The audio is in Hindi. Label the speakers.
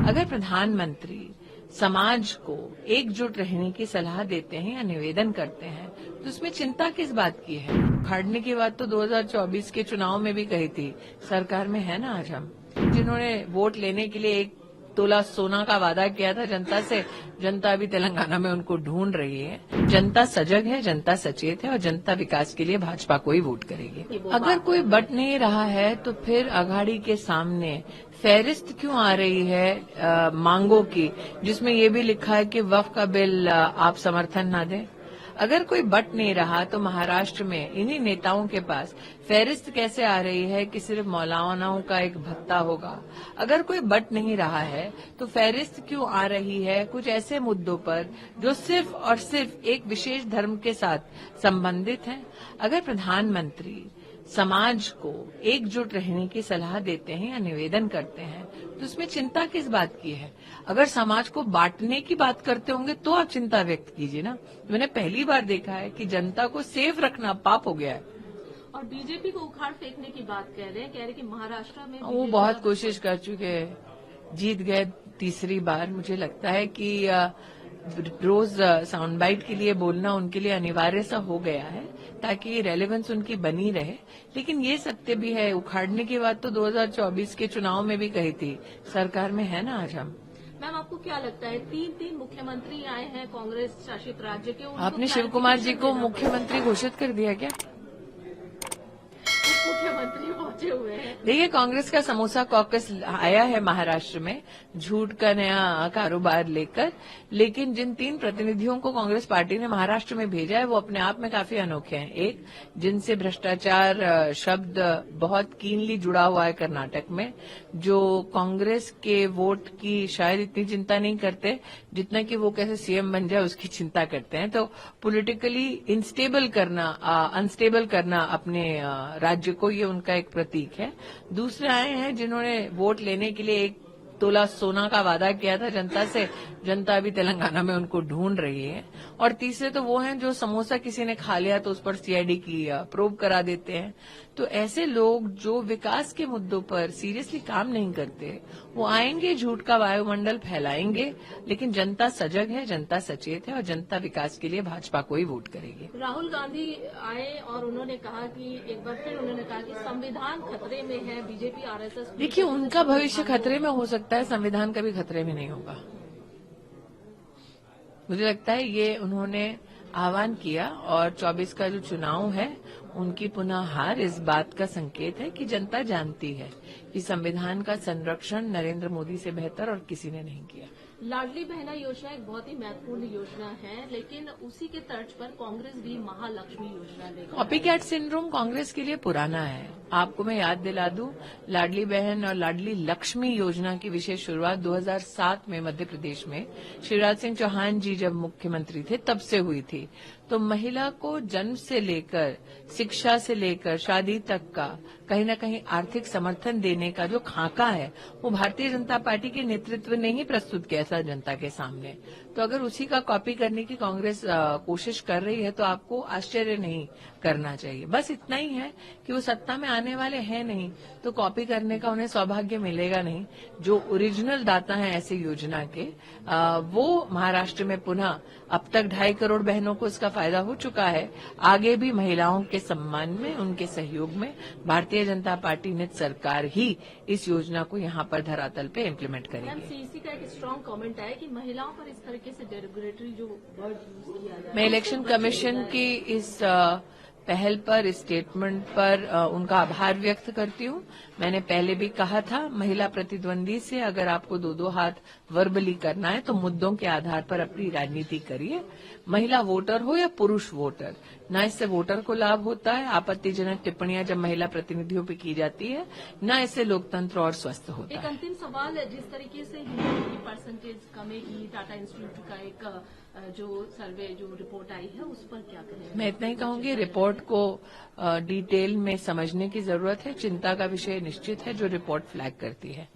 Speaker 1: अगर प्रधानमंत्री समाज को एकजुट रहने की सलाह देते हैं या निवेदन करते हैं तो उसमें चिंता किस बात की है? उखाड़ने की बात तो 2024 के चुनाव में भी कही थी। सरकार में है ना आज हम, जिन्होंने वोट लेने के लिए 1 तोला सोना का वादा किया था जनता से, जनता अभी तेलंगाना में उनको ढूंढ रही है। जनता सजग है, जनता सचेत है और जनता विकास के लिए भाजपा को ही वोट करेगी। अगर कोई बट नहीं रहा है तो फिर अघाड़ी के सामने फहरिस्त क्यों आ रही है मांगों की, जिसमें ये भी लिखा है कि वक्फ का बिल आप समर्थन ना दें? अगर कोई बट नहीं रहा तो महाराष्ट्र में इन्हीं नेताओं के पास फहरिस्त कैसे आ रही है कि सिर्फ मौलानाओं का एक भत्ता होगा? अगर कोई बट नहीं रहा है तो फहरिस्त क्यों आ रही है कुछ ऐसे मुद्दों पर जो सिर्फ और सिर्फ एक विशेष धर्म के साथ संबंधित हैं? अगर प्रधानमंत्री समाज को एकजुट रहने की सलाह देते हैं या निवेदन करते हैं तो उसमें चिंता किस बात की है? अगर समाज को बांटने की बात करते होंगे तो आप चिंता व्यक्त कीजिए ना। मैंने पहली बार देखा है कि जनता को सेफ रखना पाप हो गया है।
Speaker 2: और बीजेपी को उखाड़ फेंकने की बात कह रहे हैं कि महाराष्ट्र में
Speaker 1: वो बहुत कोशिश कर चुके हैं, जीत गए तीसरी बार। मुझे लगता है कि रोज साउंड बाइट के लिए बोलना उनके लिए अनिवार्य सा हो गया है ताकि रेलेवेंस उनकी बनी रहे। लेकिन ये सत्य भी है, उखाड़ने की बात तो 2024 के चुनाव में भी कही थी। सरकार में है ना आज हम।
Speaker 2: मैम, आपको क्या लगता है 3 मुख्यमंत्री आए हैं कांग्रेस शासित राज्य के,
Speaker 1: आपने शिव कुमार जी को मुख्यमंत्री घोषित कर दिया क्या?
Speaker 2: मुख्यमंत्री पहुंचे हुए हैं।
Speaker 1: देखिए, कांग्रेस का समोसा कॉकस आया है महाराष्ट्र में झूठ का नया कारोबार लेकर, लेकिन जिन 3 प्रतिनिधियों को कांग्रेस पार्टी ने महाराष्ट्र में भेजा है वो अपने आप में काफी अनोखे हैं। एक, जिनसे भ्रष्टाचार शब्द बहुत कीनली जुड़ा हुआ है कर्नाटक में, जो कांग्रेस के वोट की शायद इतनी चिंता नहीं करते जितना कि वो कैसे सीएम बन जाए उसकी चिंता करते हैं। तो पॉलिटिकली अनस्टेबल करना अपने राज्य को, ये उनका एक प्रतीक है। दूसरे आए हैं जिन्होंने वोट लेने के लिए 1 तोला सोना का वादा किया था जनता से, जनता अभी तेलंगाना में उनको ढूंढ रही है। और तीसरे तो वो हैं जो समोसा किसी ने खा लिया तो उस पर सीआईडी की प्रोब करा देते हैं। तो ऐसे लोग जो विकास के मुद्दों पर सीरियसली काम नहीं करते, वो आएंगे, झूठ का वायुमंडल फैलाएंगे, लेकिन जनता सजग है, जनता सचेत है और जनता विकास के लिए भाजपा को ही वोट करेगी।
Speaker 2: राहुल गांधी आए और उन्होंने कहा कि एक बार फिर उन्होंने कहा कि संविधान खतरे में है, बीजेपी आरएसएस।
Speaker 1: देखिए, उनका भविष्य खतरे में हो सकता है, संविधान कभी खतरे में नहीं होगा। मुझे लगता है ये उन्होंने आह्वान किया और 24 का जो चुनाव है उनकी पुनः हार इस बात का संकेत है कि जनता जानती है कि संविधान का संरक्षण नरेंद्र मोदी से बेहतर और किसी ने नहीं किया।
Speaker 2: लाडली बहना योजना एक बहुत ही महत्वपूर्ण योजना है, लेकिन उसी के तर्ज पर कांग्रेस भी महालक्ष्मी योजना लेकर।
Speaker 1: कॉपी कैट सिंड्रोम कांग्रेस के लिए पुराना है। आपको मैं याद दिला दूं, लाडली बहन और लाडली लक्ष्मी योजना की विशेष शुरुआत 2007 में मध्य प्रदेश में शिवराज सिंह चौहान जी जब मुख्यमंत्री थे तब से हुई थी। तो महिला को जन्म से लेकर शिक्षा से लेकर शादी तक का कहीं न कहीं आर्थिक समर्थन देने का जो खाका है वो भारतीय जनता पार्टी के नेतृत्व ने ही प्रस्तुत किया था जनता के सामने। तो अगर उसी का कॉपी करने की कांग्रेस कोशिश कर रही है तो आपको आश्चर्य नहीं करना चाहिए। बस इतना ही है कि वो सत्ता में आने वाले हैं नहीं, तो कॉपी करने का उन्हें सौभाग्य मिलेगा नहीं। जो ओरिजिनल दाता हैं ऐसी योजना के, वो महाराष्ट्र में पुनः अब तक 2.5 करोड़ बहनों को इसका फायदा हो चुका है। आगे भी महिलाओं के सम्मान में, उनके सहयोग में भारतीय जनता पार्टी नित सरकार ही इस योजना को यहाँ पर धरातल पे इम्प्लीमेंट करेगी।
Speaker 2: सीईसी का एक स्ट्रांग कमेंट है कि महिलाओं पर इस तरीके से डेरोगेटरी जो वर्ड यूज किया जाए।
Speaker 1: मैं इलेक्शन कमीशन की इस पहल पर, इस स्टेटमेंट पर उनका आभार व्यक्त करती हूँ। मैंने पहले भी कहा था, महिला प्रतिद्वंदी से अगर आपको 2-2 हाथ वर्बली करना है तो मुद्दों के आधार पर अपनी राजनीति करिए। महिला वोटर हो या पुरुष वोटर, न इससे वोटर को लाभ होता है, आपत्तिजनक टिप्पणियां जब महिला प्रतिनिधियों पे की जाती है, न इससे लोकतंत्र और स्वस्थ होता है।
Speaker 2: एक अंतिम सवाल है, जिस तरीके से हिंदू की परसेंटेज कमेगी, टाटा इंस्टीट्यूट का एक जो सर्वे जो रिपोर्ट आई है उस पर क्या करें?
Speaker 1: मैं इतना ही कहूंगी, रिपोर्ट को डिटेल में समझने की जरूरत है। चिंता का विषय निश्चित है जो रिपोर्ट फ्लैग करती है।